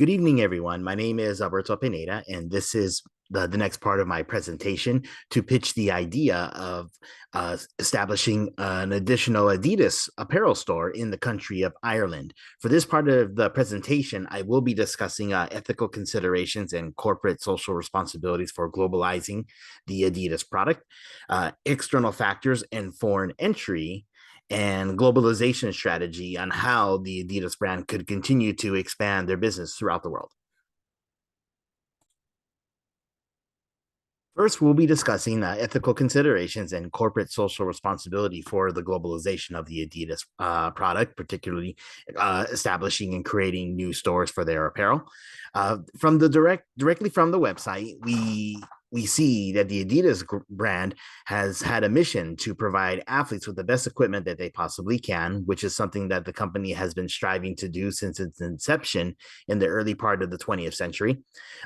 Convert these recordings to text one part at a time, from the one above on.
Good evening, everyone. My name is Alberto Pineda, and this is the next part of my presentation to pitch the idea of establishing an additional Adidas apparel store in the country of Ireland. For this part of the presentation, I will be discussing ethical considerations and corporate social responsibilities for globalizing the Adidas product, external factors and foreign entry, and globalization strategy on how the Adidas brand could continue to expand their business throughout the world. First, we'll be discussing ethical considerations and corporate social responsibility for the globalization of the Adidas product, particularly establishing and creating new stores for their apparel. Directly from the website, we see that the Adidas brand has had a mission to provide athletes with the best equipment that they possibly can, which is something that the company has been striving to do since its inception in the early part of the 20th century.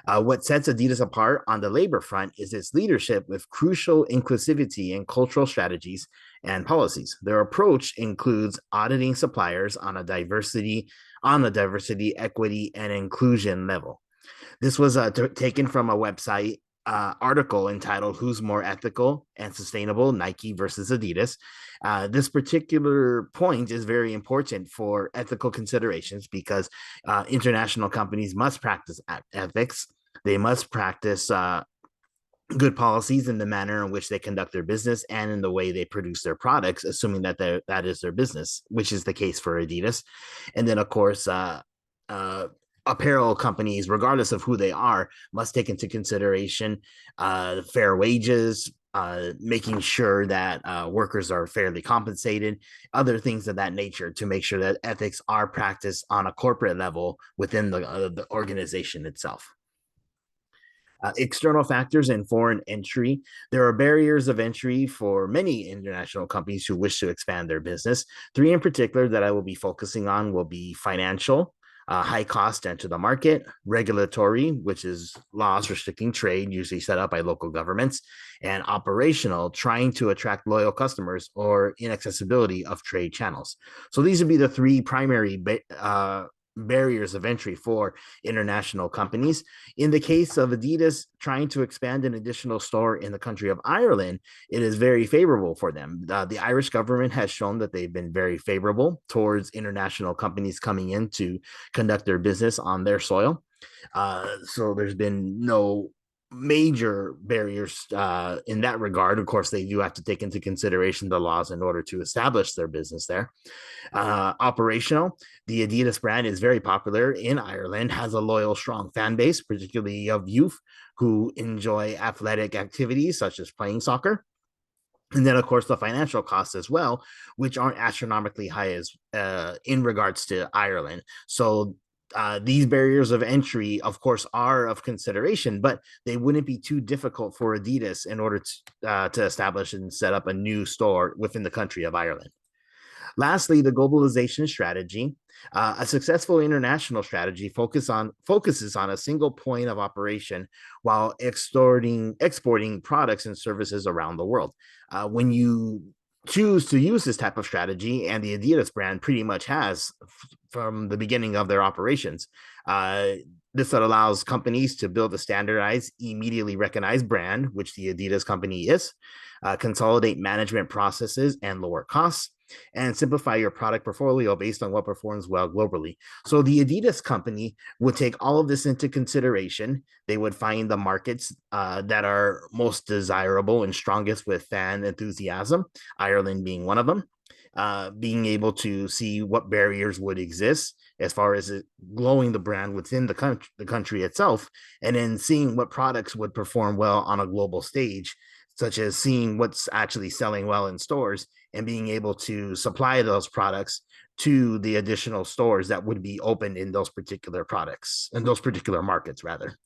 What sets Adidas apart on the labor front is its leadership with crucial inclusivity and cultural strategies and policies. Their approach includes auditing suppliers on a diversity, equity, and inclusion level. This was taken from a website article entitled "Who's More Ethical and Sustainable, Nike versus Adidas." This particular point is very important for ethical considerations because international companies must practice ethics. They must practice good policies in the manner in which they conduct their business and in the way they produce their products, assuming that that is their business, which is the case for Adidas. And then, of course, apparel companies, regardless of who they are, must take into consideration fair wages, making sure that workers are fairly compensated, other things of that nature to make sure that ethics are practiced on a corporate level within the organization itself. External factors and foreign entry. There are barriers of entry for many international companies who wish to expand their business. Three in particular that I will be focusing on will be financial, high cost to enter the market, regulatory, which is laws restricting trade, usually set up by local governments, and operational, trying to attract loyal customers or inaccessibility of trade channels. So these would be the three primary barriers of entry for international companies. In the case of Adidas trying to expand an additional store in the country of Ireland, it is very favorable for them. The Irish government has shown that they've been very favorable towards international companies coming in to conduct their business on their soil. So there's been no major barriers in that regard. Of course, they do have to take into consideration the laws in order to establish their business there. Operational, the Adidas brand is very popular in Ireland, has a loyal, strong fan base, particularly of youth who enjoy athletic activities such as playing soccer. And then, of course, the financial costs as well, which aren't astronomically high as in regards to Ireland. So these barriers of entry, of course, are of consideration, but they wouldn't be too difficult for Adidas in order to establish and set up a new store within the country of Ireland. Lastly, the globalization strategy. A successful international strategy focuses on a single point of operation while exporting products and services around the world. When you choose to use this type of strategy, and the Adidas brand pretty much has from the beginning of their operations, this allows companies to build a standardized, immediately recognized brand, which the Adidas company is, consolidate management processes and lower costs, and simplify your product portfolio based on what performs well globally. So the Adidas company would take all of this into consideration. They would find the markets that are most desirable and strongest with fan enthusiasm, Ireland being one of them. Being able to see what barriers would exist as far as growing the brand within the country itself, and then seeing what products would perform well on a global stage, such as seeing what's actually selling well in stores and being able to supply those products to the additional stores that would be opened in those particular products, in those particular markets, rather.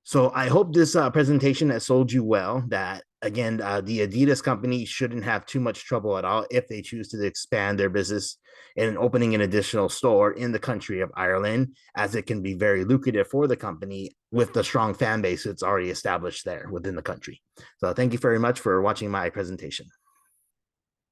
So I hope this presentation has sold you well that, again, the Adidas company shouldn't have too much trouble at all if they choose to expand their business and opening an additional store in the country of Ireland, as it can be very lucrative for the company with the strong fan base that's already established there within the country. So thank you very much for watching my presentation.